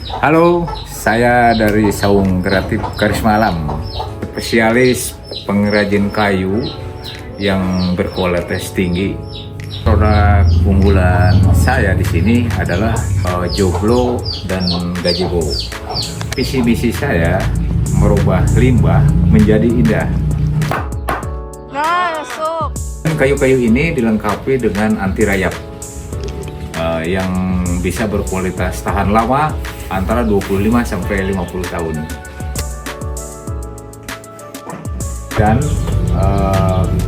Halo, saya dari Saung Kreatif Karisma Alam, spesialis pengrajin kayu yang berkualitas tinggi. Produk unggulan saya di sini adalah joglo dan gazebo. Visi misi saya merubah limbah menjadi indah. Masuk. Kayu-kayu ini dilengkapi dengan anti rayap yang bisa berkualitas tahan lama antara 25 sampai 50 tahun. Dan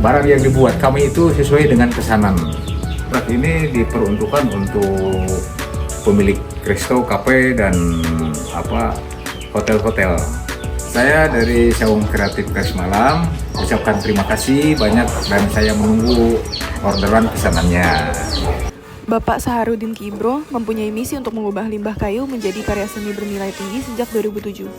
barang yang dibuat kami itu sesuai dengan pesanan. Produk ini diperuntukkan untuk pemilik resto, kafe, dan hotel-hotel. Saya dari Saung Kreatif Karisma Alam ucapkan terima kasih banyak dan saya menunggu orderan pesanannya. Bapak Saharudin Kibro mempunyai misi untuk mengubah limbah kayu menjadi karya seni bernilai tinggi sejak 2007.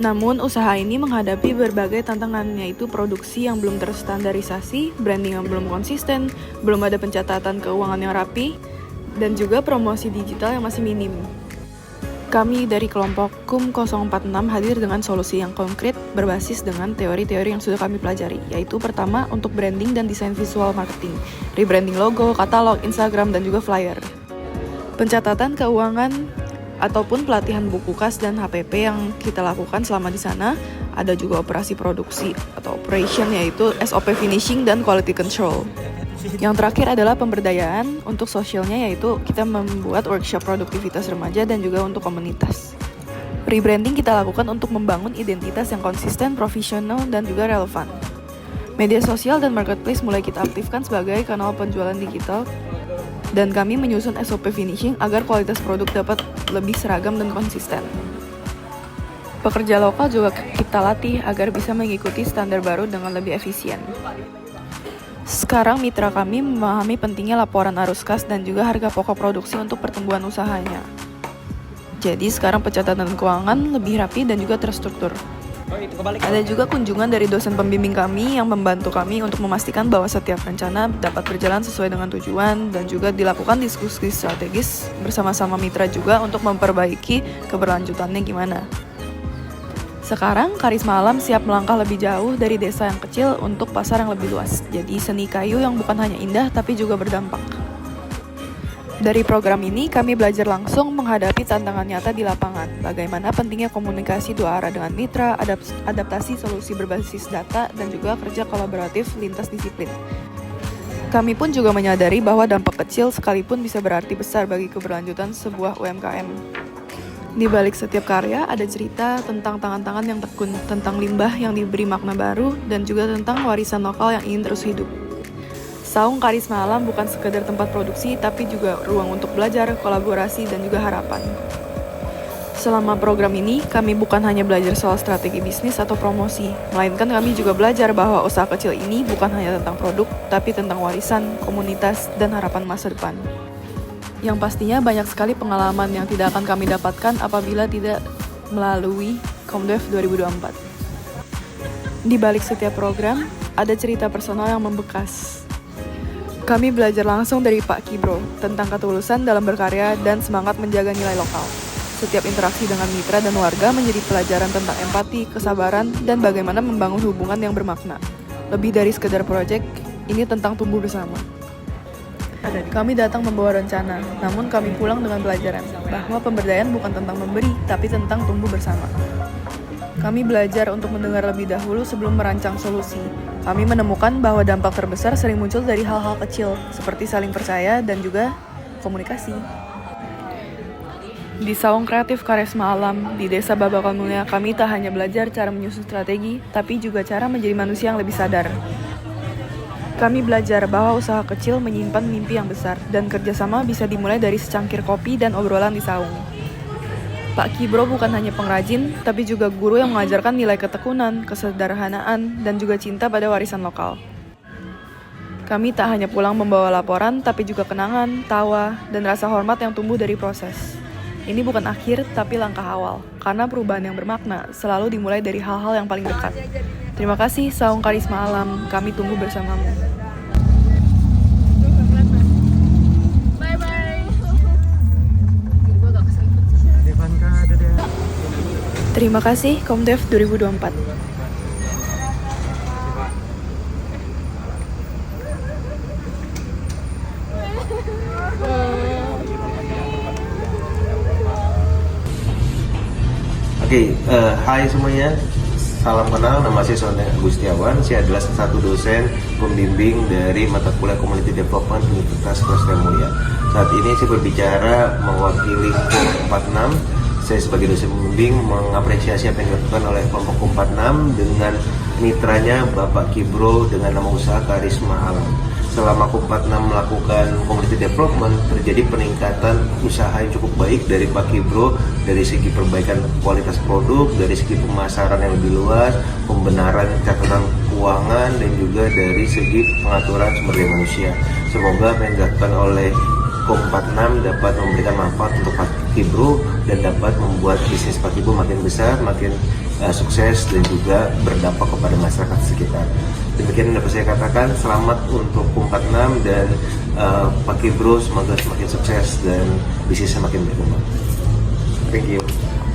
Namun, usaha ini menghadapi berbagai tantangan, yaitu produksi yang belum terstandarisasi, branding yang belum konsisten, belum ada pencatatan keuangan yang rapi, dan juga promosi digital yang masih minim. Kami dari kelompok KUM 046 hadir dengan solusi yang konkret berbasis dengan teori-teori yang sudah kami pelajari, yaitu pertama untuk branding dan desain visual marketing, rebranding logo, katalog, Instagram, dan juga flyer. Pencatatan keuangan ataupun pelatihan buku kas dan HPP yang kita lakukan selama di sana, ada juga operasi produksi atau operation, yaitu SOP finishing dan quality control. Yang terakhir adalah pemberdayaan untuk sosialnya, yaitu kita membuat workshop produktivitas remaja dan juga untuk komunitas. Rebranding kita lakukan untuk membangun identitas yang konsisten, profesional, dan juga relevan. Media sosial dan marketplace mulai kita aktifkan sebagai kanal penjualan digital, dan kami menyusun SOP finishing agar kualitas produk dapat lebih seragam dan konsisten. Pekerja lokal juga kita latih agar bisa mengikuti standar baru dengan lebih efisien. Sekarang mitra kami memahami pentingnya laporan arus kas dan juga harga pokok produksi untuk pertumbuhan usahanya. Jadi sekarang pencatatan keuangan lebih rapi dan juga terstruktur. Ada juga kunjungan dari dosen pembimbing kami yang membantu kami untuk memastikan bahwa setiap rencana dapat berjalan sesuai dengan tujuan, dan juga dilakukan diskusi strategis bersama-sama mitra juga untuk memperbaiki keberlanjutannya gimana. Sekarang Karisma Alam siap melangkah lebih jauh dari desa yang kecil untuk pasar yang lebih luas. Jadi seni kayu yang bukan hanya indah tapi juga berdampak. Dari program ini kami belajar langsung menghadapi tantangan nyata di lapangan. Bagaimana pentingnya komunikasi dua arah dengan mitra, adaptasi solusi berbasis data, dan juga kerja kolaboratif lintas disiplin. Kami pun juga menyadari bahwa dampak kecil sekalipun bisa berarti besar bagi keberlanjutan sebuah UMKM. Di balik setiap karya ada cerita tentang tangan-tangan yang tekun, tentang limbah yang diberi makna baru, dan juga tentang warisan lokal yang ingin terus hidup. Saung Karisma Alam bukan sekedar tempat produksi, tapi juga ruang untuk belajar, kolaborasi, dan juga harapan. Selama program ini, kami bukan hanya belajar soal strategi bisnis atau promosi, melainkan kami juga belajar bahwa usaha kecil ini bukan hanya tentang produk, tapi tentang warisan, komunitas, dan harapan masa depan. Yang pastinya banyak sekali pengalaman yang tidak akan kami dapatkan apabila tidak melalui Komdev 2024. Di balik setiap program, ada cerita personal yang membekas. Kami belajar langsung dari Pak Kibro tentang ketulusan dalam berkarya dan semangat menjaga nilai lokal. Setiap interaksi dengan mitra dan warga menjadi pelajaran tentang empati, kesabaran, dan bagaimana membangun hubungan yang bermakna. Lebih dari sekedar proyek, ini tentang tumbuh bersama. Kami datang membawa rencana, namun kami pulang dengan pelajaran bahwa pemberdayaan bukan tentang memberi, tapi tentang tumbuh bersama. Kami belajar untuk mendengar lebih dahulu sebelum merancang solusi. Kami menemukan bahwa dampak terbesar sering muncul dari hal-hal kecil, seperti saling percaya dan juga komunikasi. Di Saung Kreatif Karisma Alam, di Desa Babakan Mulia, kami tak hanya belajar cara menyusun strategi, tapi juga cara menjadi manusia yang lebih sadar. Kami belajar bahwa usaha kecil menyimpan mimpi yang besar, dan kerjasama bisa dimulai dari secangkir kopi dan obrolan di saung. Pak Kibro bukan hanya pengrajin, tapi juga guru yang mengajarkan nilai ketekunan, kesederhanaan, dan juga cinta pada warisan lokal. Kami tak hanya pulang membawa laporan, tapi juga kenangan, tawa, dan rasa hormat yang tumbuh dari proses. Ini bukan akhir, tapi langkah awal, karena perubahan yang bermakna selalu dimulai dari hal-hal yang paling dekat. Terima kasih Saung Karisma Alam, kami tumbuh bersamamu. Bye-bye. Gue agak keselipet sih. Devan ada Terima kasih, Komdev 2024. Oke, hai semuanya. Salam kenal, nama saya Sonny Agustiawan. Saya adalah salah satu dosen pembimbing dari mata kuliah Community Development Universitas Krishna Mulia. Saat ini saya berbicara mewakili kelompok 46. Saya sebagai dosen pembimbing mengapresiasi apa yang dilakukan oleh kelompok 46 dengan mitranya Bapak Kibro dengan nama usaha Karisma Alam. Selama Kompat 6 melakukan community development, terjadi peningkatan usaha yang cukup baik dari Pak Kibro dari segi perbaikan kualitas produk, dari segi pemasaran yang lebih luas, pembenaran catatan keuangan, dan juga dari segi pengaturan sumber daya manusia. Semoga apa yang dilakukan oleh Kompat 6 dapat memberikan manfaat untuk Pak Kibro dan dapat membuat bisnis Pak Kibro makin besar, makin sukses, dan juga berdampak kepada masyarakat sekitar. Demikian yang dapat saya katakan. Selamat untuk Kompat 6 dan Pak Kibro, semoga semakin sukses dan bisnisnya makin berkembang. Thank you.